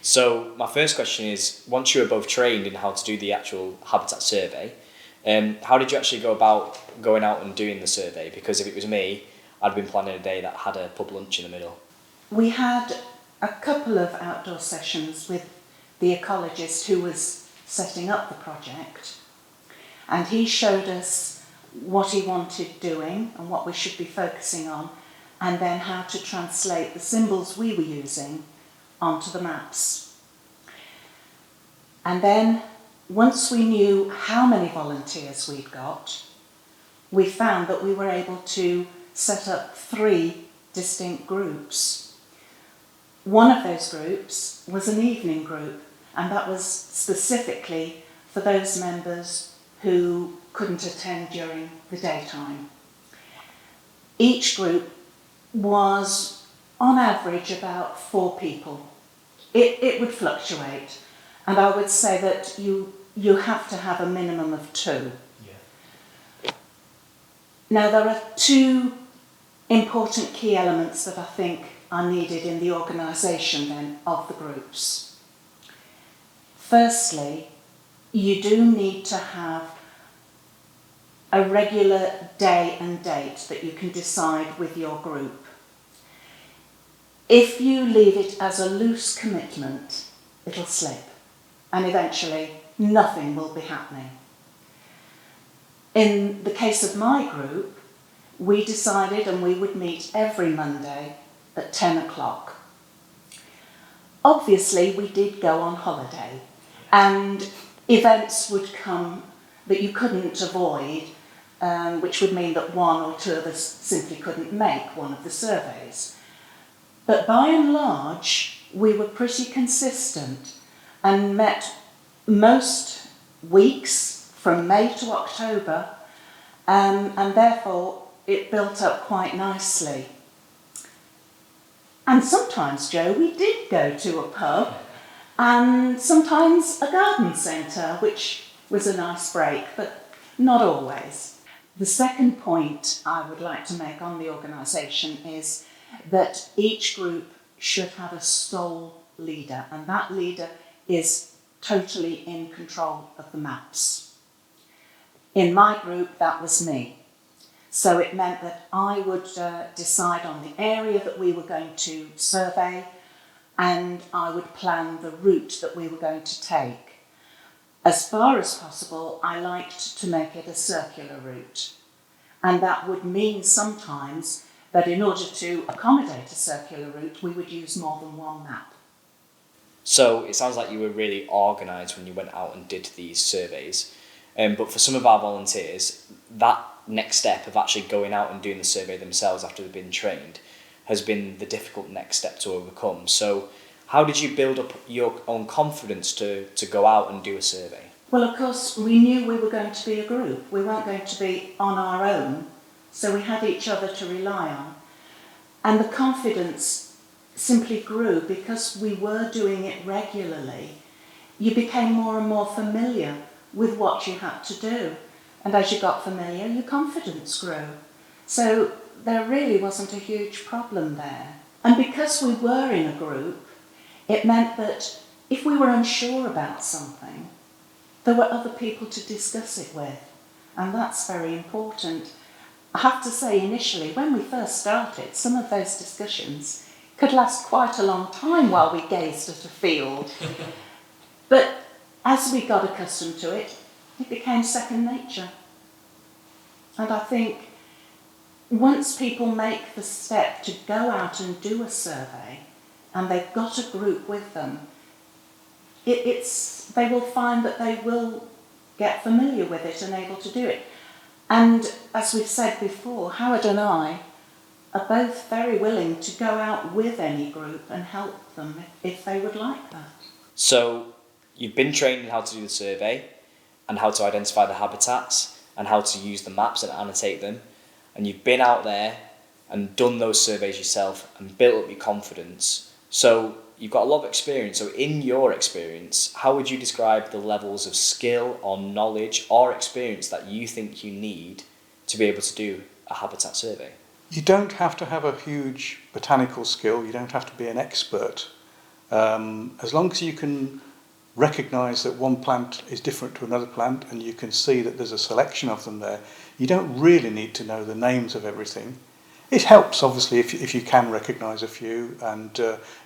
So my first question is, once you were both trained in how to do the actual habitat survey, how did you actually go about going out and doing the survey? Because if it was me, I'd been planning a day that had a pub lunch in the middle. We had a couple of outdoor sessions with the ecologist who was setting up the project, and he showed us what he wanted doing and what we should be focusing on, and then how to translate the symbols we were using onto the maps. And then, once we knew how many volunteers we'd got, we found that we were able to set up 3 distinct groups. One of those groups was an evening group, and that was specifically for those members who couldn't attend during the daytime. Each group was, on average, about 4 people. It would fluctuate, and I would say that you have to have a minimum of 2. Yeah. Now, there are 2 important key elements that I think are needed in the organisation then of the groups. Firstly, you do need to have a regular day and date that you can decide with your group. If you leave it as a loose commitment, it'll slip, and eventually nothing will be happening. In the case of my group, we decided and we would meet every Monday at 10 o'clock. Obviously, we did go on holiday, and events would come that you couldn't avoid, which would mean that 1 or 2 of us simply couldn't make one of the surveys. But by and large, we were pretty consistent and met most weeks from May to October, and therefore it built up quite nicely. And sometimes, Joe, we did go to a pub and sometimes a garden centre, which was a nice break, but not always. The second point I would like to make on the organisation is that each group should have a sole leader, and that leader is totally in control of the maps. In my group, that was me. So it meant that I would decide on the area that we were going to survey, and I would plan the route that we were going to take. As far as possible, I liked to make it a circular route. And that would mean sometimes that in order to accommodate a circular route, we would use more than one map. So it sounds like you were really organised when you went out and did these surveys. But for some of our volunteers, that next step of actually going out and doing the survey themselves after they've been trained has been the difficult next step to overcome. So how did you build up your own confidence to go out and do a survey? Well, of course, we knew we were going to be a group. We weren't going to be on our own, so we had each other to rely on. And the confidence simply grew because we were doing it regularly. You became more and more familiar with what you had to do. And as you got familiar, your confidence grew. So there really wasn't a huge problem there. And because we were in a group, it meant that if we were unsure about something, there were other people to discuss it with. And that's very important. I have to say, initially, when we first started, some of those discussions could last quite a long time while we gazed at a field. But as we got accustomed to it, it became second nature. And I think once people make the step to go out and do a survey, and they've got a group with them, they will find that they will get familiar with it and able to do it. And as we've said before, Howard and I are both very willing to go out with any group and help them if they would like that. So you've been trained in how to do the survey and how to identify the habitats and how to use the maps and annotate them, and you've been out there and done those surveys yourself and built up your confidence. So you've got a lot of experience. So in your experience, how would you describe the levels of skill or knowledge or experience that you think you need to be able to do a habitat survey? You don't have to have a huge botanical skill. You don't have to be an expert. As long as you can recognise that one plant is different to another plant and you can see that there's a selection of them there, you don't really need to know the names of everything. It helps, obviously, if you can recognise a few, and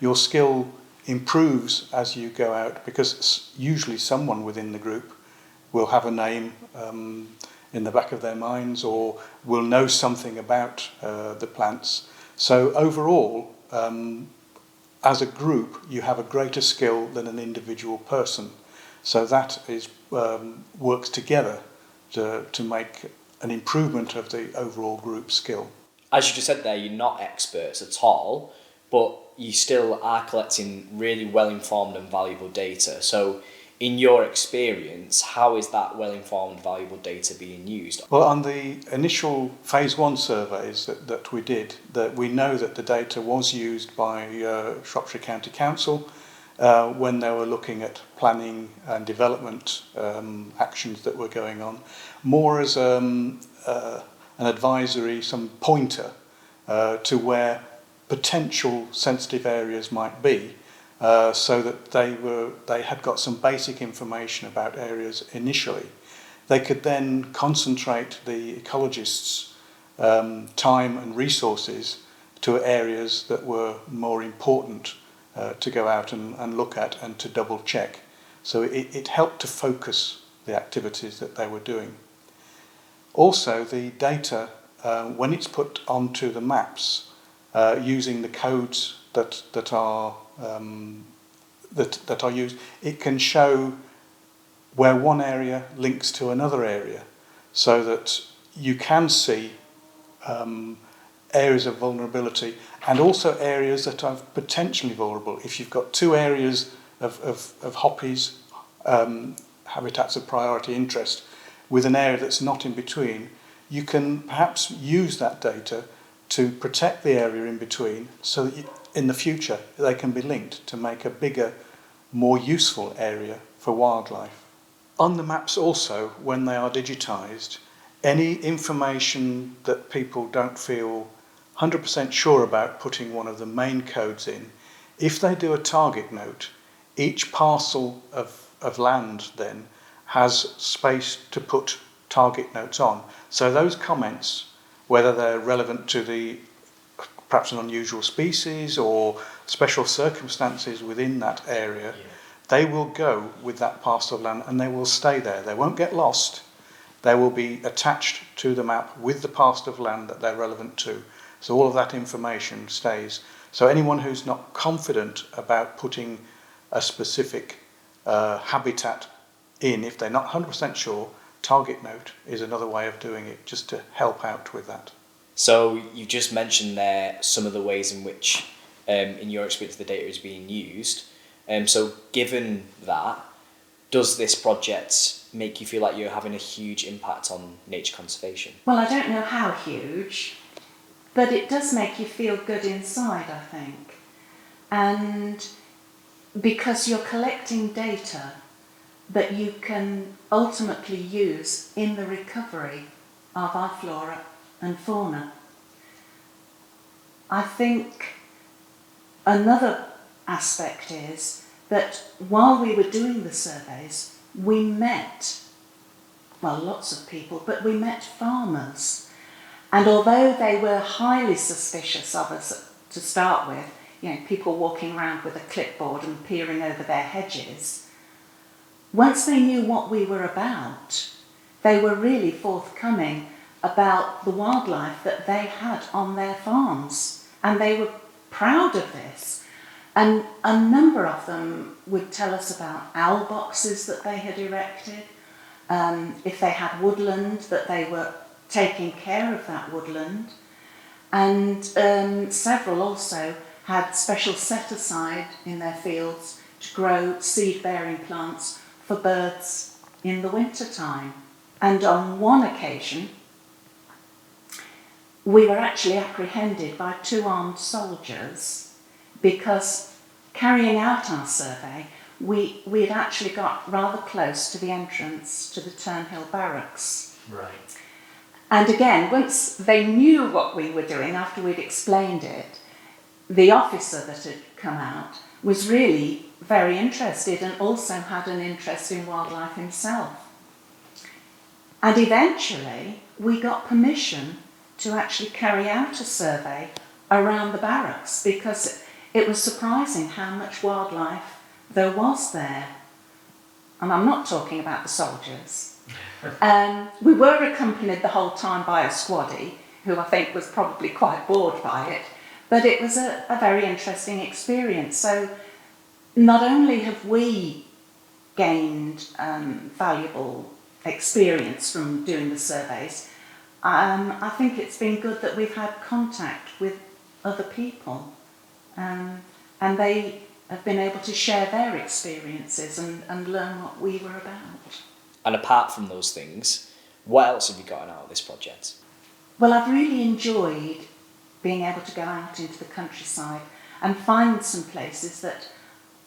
your skill improves as you go out, because usually someone within the group will have a name in the back of their minds, or will know something about the plants. So overall, as a group, you have a greater skill than an individual person. So that is works together to make an improvement of the overall group skill. As you just said there, you're not experts at all, but you still are collecting really well-informed and valuable data. So in your experience, how is that well-informed, valuable data being used? Well, on the initial phase 1 surveys that we did, that we know that the data was used by Shropshire County Council when they were looking at planning and development actions that were going on, more as an advisory, some pointer to where potential sensitive areas might be, so that they had got some basic information about areas initially. They could then concentrate the ecologists' time and resources to areas that were more important to go out and look at and to double check. So it helped to focus the activities that they were doing. Also, the data, when it's put onto the maps, using the codes that are used, it can show where one area links to another area, so that you can see areas of vulnerability and also areas that are potentially vulnerable. If you've got two areas of hoppies, habitats of priority interest, with an area that's not in between, you can perhaps use that data to protect the area in between, so that in the future they can be linked to make a bigger, more useful area for wildlife. On the maps also, when they are digitised, any information that people don't feel 100% sure about putting one of the main codes in, if they do a target note, each parcel of land then has space to put target notes on. So those comments, whether they're relevant to the perhaps an unusual species or special circumstances within that area, they will go with that parcel of land and they will stay there. They won't get lost. They will be attached to the map with the parcel of land that they're relevant to. So all of that information stays. So anyone who's not confident about putting a specific habitat in, if they're not 100% sure, target note is another way of doing it, just to help out with that. So you just mentioned there some of the ways in which, in your experience, the data is being used. So given that, does this project make you feel like you're having a huge impact on nature conservation? Well, I don't know how huge, but it does make you feel good inside, I think. And because you're collecting data that you can ultimately use in the recovery of our flora and fauna. I think another aspect is that while we were doing the surveys, we met, well, lots of people, but we met farmers. And although they were highly suspicious of us to start with, you know, people walking around with a clipboard and peering over their hedges, once they knew what we were about, they were really forthcoming about the wildlife that they had on their farms. And they were proud of this. And a number of them would tell us about owl boxes that they had erected, if they had woodland, that they were taking care of that woodland. And several also had special set-aside in their fields to grow seed-bearing plants for birds in the winter time. And on one occasion, we were actually apprehended by 2 armed soldiers because carrying out our survey, we'd actually got rather close to the entrance to the Turnhill Barracks. Right. And again, once they knew what we were doing after we'd explained it, the officer that had come out was really very interested and also had an interest in wildlife himself. And eventually we got permission to actually carry out a survey around the barracks, because it was surprising how much wildlife there was there. And I'm not talking about the soldiers. We were accompanied the whole time by a squaddy, who I think was probably quite bored by it, but it was a very interesting experience. So not only have we gained valuable experience from doing the surveys, I think it's been good that we've had contact with other people, and they have been able to share their experiences and learn what we were about. And apart from those things, what else have you gotten out of this project? Well, I've really enjoyed being able to go out into the countryside and find some places that,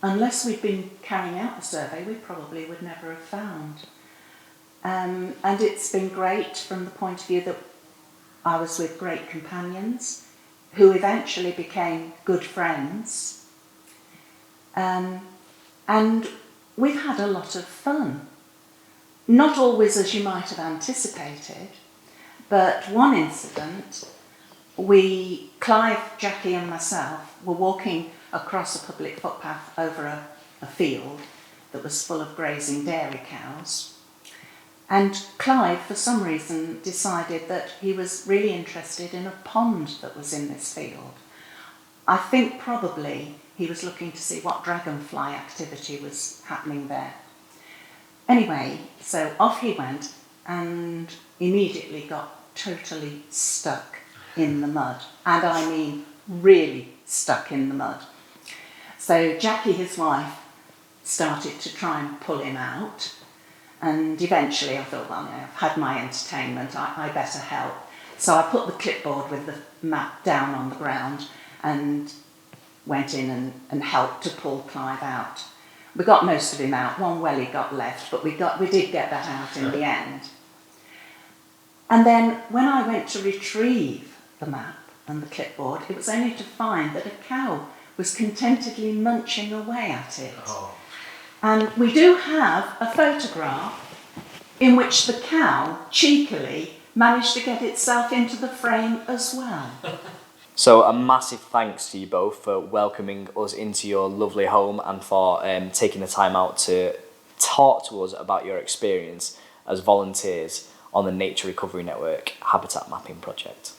unless we'd been carrying out the survey, we probably would never have found. And it's been great from the point of view that I was with great companions who eventually became good friends. And we've had a lot of fun. Not always as you might have anticipated, but one incident, Clive, Jackie and myself were walking across a public footpath over a field that was full of grazing dairy cows. And Clive, for some reason, decided that he was really interested in a pond that was in this field. I think probably he was looking to see what dragonfly activity was happening there. Anyway, so off he went and immediately got totally stuck in the mud. And I mean really stuck in the mud. So Jackie, his wife, started to try and pull him out. And eventually I thought, well, I've had my entertainment, I better help. So I put the clipboard with the map down on the ground and went in and helped to pull Clive out. We got most of him out, one welly got left, but we did get that out in the end. And then when I went to retrieve the map and the clipboard, it was only to find that a cow was contentedly munching away at it. Oh. And we do have a photograph in which the cow cheekily managed to get itself into the frame as well. So a massive thanks to you both for welcoming us into your lovely home and for taking the time out to talk to us about your experience as volunteers on the Nature Recovery Network Habitat Mapping Project.